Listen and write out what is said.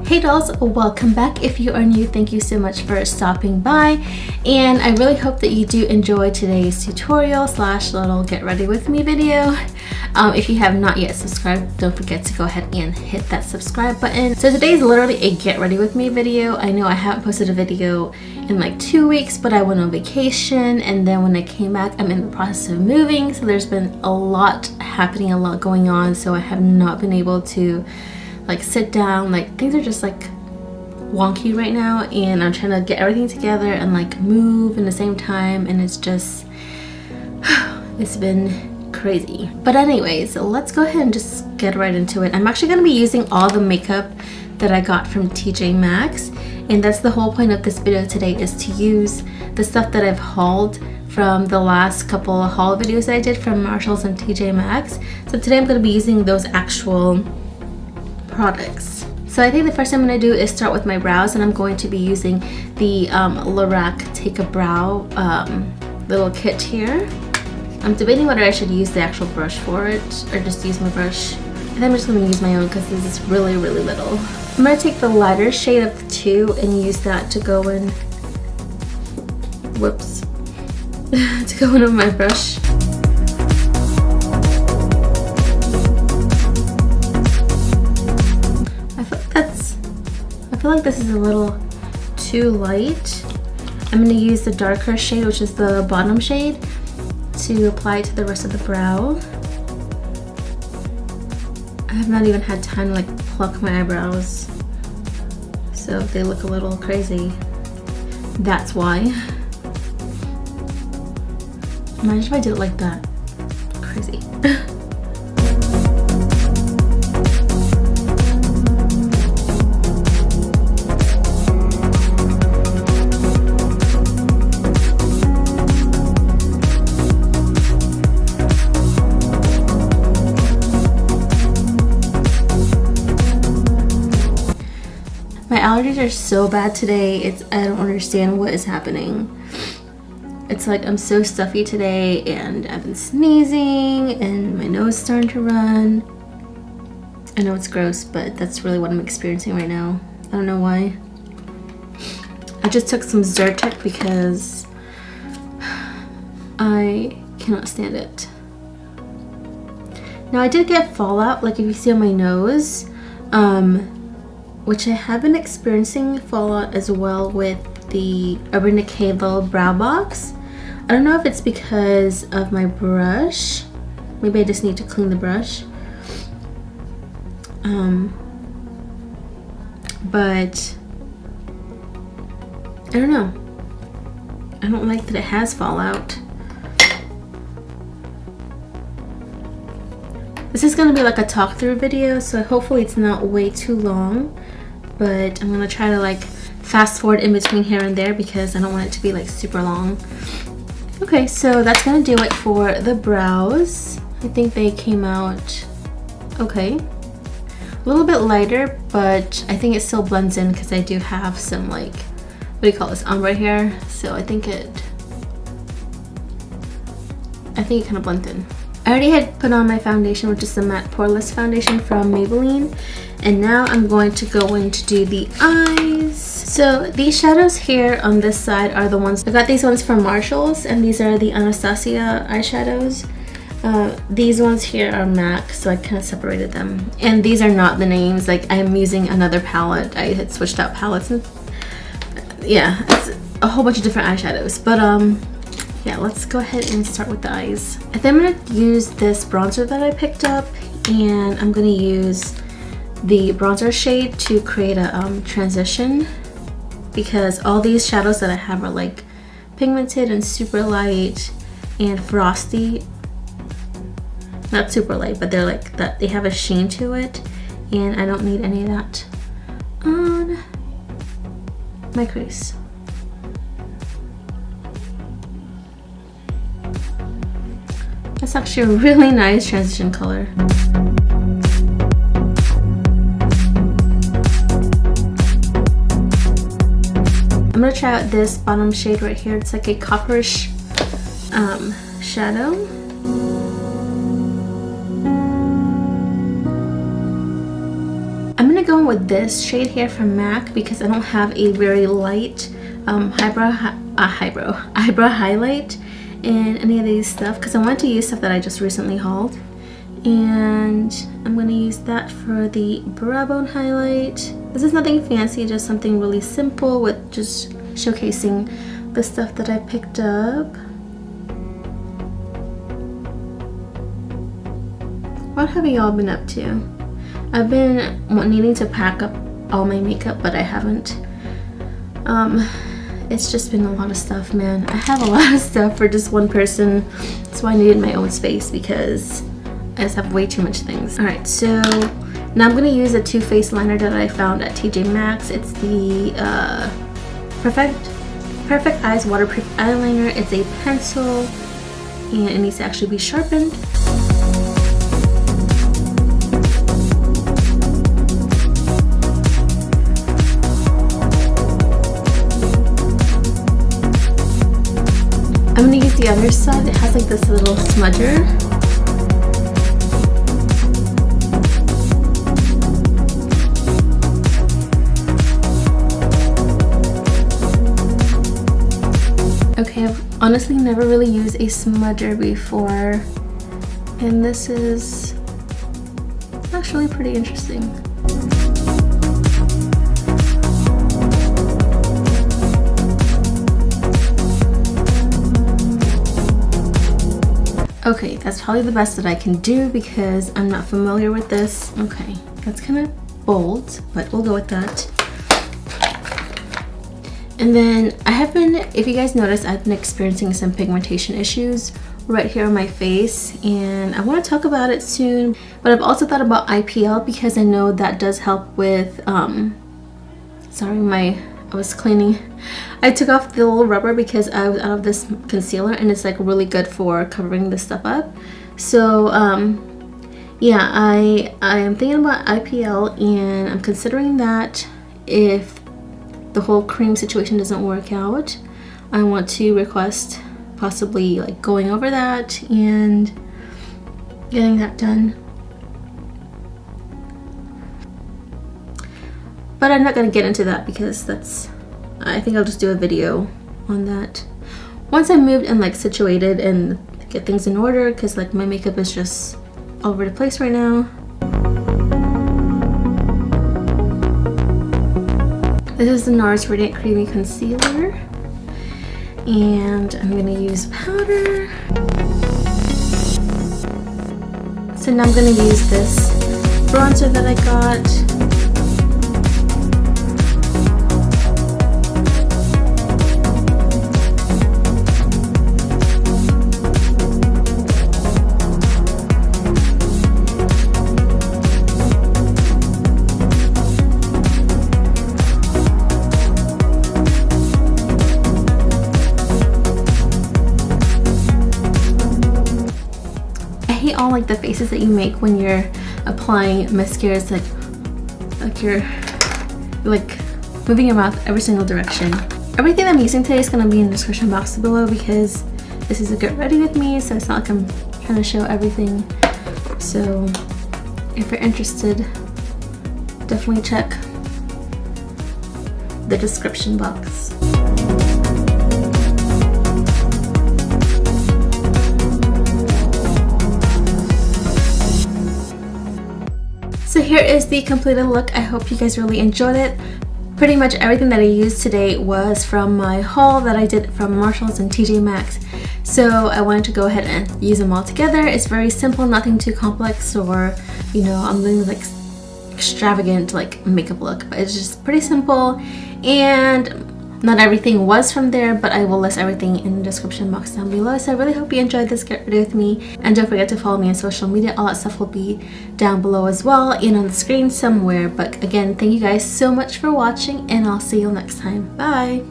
Hey dolls, welcome back. If you are new, thank you so much for stopping by, and I really hope that you do enjoy today's tutorial slash little get ready with me video. If you have not yet subscribed, don't forget to go ahead and hit that subscribe button. So today is literally a get ready with me video. I know I haven't posted a video in like 2 weeks, but I went on vacation, and then when I came back, I'm in the process of moving, so there's been a lot happening, a lot going on, so I have not been able to like sit down. Like things are just like wonky right now, and I'm trying to get everything together and like move in the same time, and it's just it's been crazy. But anyways, let's go ahead and just get right into it. I'm actually going to be using all the makeup that I got from TJ Maxx, and that's the whole point of this video today, is to use the stuff that I've hauled from the last couple of haul videos that I did from Marshalls and TJ Maxx. So today I'm going to be using those actual products. So I think the first thing I'm going to do is start with my brows, and I'm going to be using the Lorac Take a Brow little kit here. I'm debating whether I should use the actual brush for it or just use my brush. I think I'm just going to use my own because this is really little. I'm going to take the lighter shade of the two and use that to go in, whoops, to go in with my brush. I feel like this is a little too light. I'm going to use the darker shade, which is the bottom shade, to apply it to the rest of the brow. I have not even had time to like pluck my eyebrows, so if they look a little crazy, that's why. Imagine if I did it like that. Crazy. My allergies are so bad today, I don't understand what is happening. It's like I'm so stuffy today, and I've been sneezing and my nose is starting to run. I know it's gross, but that's really what I'm experiencing right now. I don't know why. I just took some Zyrtec because I cannot stand it. Now I did get fallout, like if you see on my nose, which I have been experiencing fallout as well with the Urban Decay little brow box. I don't know if it's because of my brush. Maybe I just need to clean the brush. But I don't know. I don't like that it has fallout. This is going to be like a talk through video, so hopefully it's not way too long. But I'm going to try to like fast forward in between here and there because I don't want it to be like super long. Okay, so that's going to do it for the brows. I think they came out okay. A little bit lighter, but I think it still blends in because I do have some like, what do you call this, ombre here. So I think it kind of blends in. I already had put on my foundation, which is the matte poreless foundation from Maybelline, and now I'm going to go in to do the eyes. So these shadows here on this side are the ones, I got these ones from Marshalls, and these are the Anastasia eyeshadows. These ones here are MAC, so I kind of separated them. And these are not the names, like I'm using another palette. I had switched out palettes, and yeah, it's a whole bunch of different eyeshadows. But yeah, let's go ahead and start with the eyes. I think I'm going to use this bronzer that I picked up, and I'm going to use the bronzer shade to create a transition, because all these shadows that I have are like pigmented and super light and frosty. Not super light, but they're like that, they have a sheen to it, and I don't need any of that on my crease. That's actually a really nice transition color. I'm gonna try out this bottom shade right here. It's like a copperish shadow. I'm gonna going with this shade here from MAC because I don't have a very light eyebrow highlight in any of these stuff, because I want to use stuff that I just recently hauled. And I'm going to use that for the brow bone highlight. This is nothing fancy, just something really simple with just showcasing the stuff that I picked up. What have y'all been up to? I've been needing to pack up all my makeup, but I haven't. It's just been a lot of stuff, man. I have a lot of stuff for just one person, so I needed my own space because I just have way too much things. Alright, so now I'm going to use a Too Faced liner that I found at TJ Maxx. It's the Perfect Eyes Waterproof Eyeliner. It's a pencil and it needs to actually be sharpened. I'm going to use the other side. It has like this little smudger. Okay, I've honestly never really used a smudger before, and this is actually pretty interesting. Okay, that's probably the best that I can do because I'm not familiar with this. Okay, that's kind of bold, but we'll go with that. And then I have been, if you guys notice, I've been experiencing some pigmentation issues right here on my face, and I want to talk about it soon. But I've also thought about IPL because I know that does help with, I was cleaning. I took off the little rubber because I was out of this concealer, and it's like really good for covering this stuff up. So yeah, I am thinking about IPL, and I'm considering that if the whole cream situation doesn't work out, I want to request possibly like going over that and getting that done. But I'm not going to get into that because I think I'll just do a video on that once I'm moved and like situated and get things in order, because like my makeup is just all over the place right now. This is the Nars Radiant Creamy Concealer, and I'm going to use powder. So now I'm going to use this bronzer that I got. All like the faces that you make when you're applying mascara. It's like you're like moving your mouth every single direction. Everything I'm using today is going to be in the description box below because this is a get ready with me, so it's not like I'm trying to show everything. So if you're interested, definitely check the description box. So here is the completed look. I hope you guys really enjoyed it. Pretty much everything that I used today was from my haul that I did from Marshalls and TJ Maxx. So I wanted to go ahead and use them all together. It's very simple, nothing too complex, or you know, I'm doing like extravagant like makeup look, but it's just pretty simple. And not everything was from there, but I will list everything in the description box down below. So I really hope you enjoyed this get ready with me, and don't forget to follow me on social media. All that stuff will be down below as well and on the screen somewhere. But again, thank you guys so much for watching, and I'll see you next time. Bye.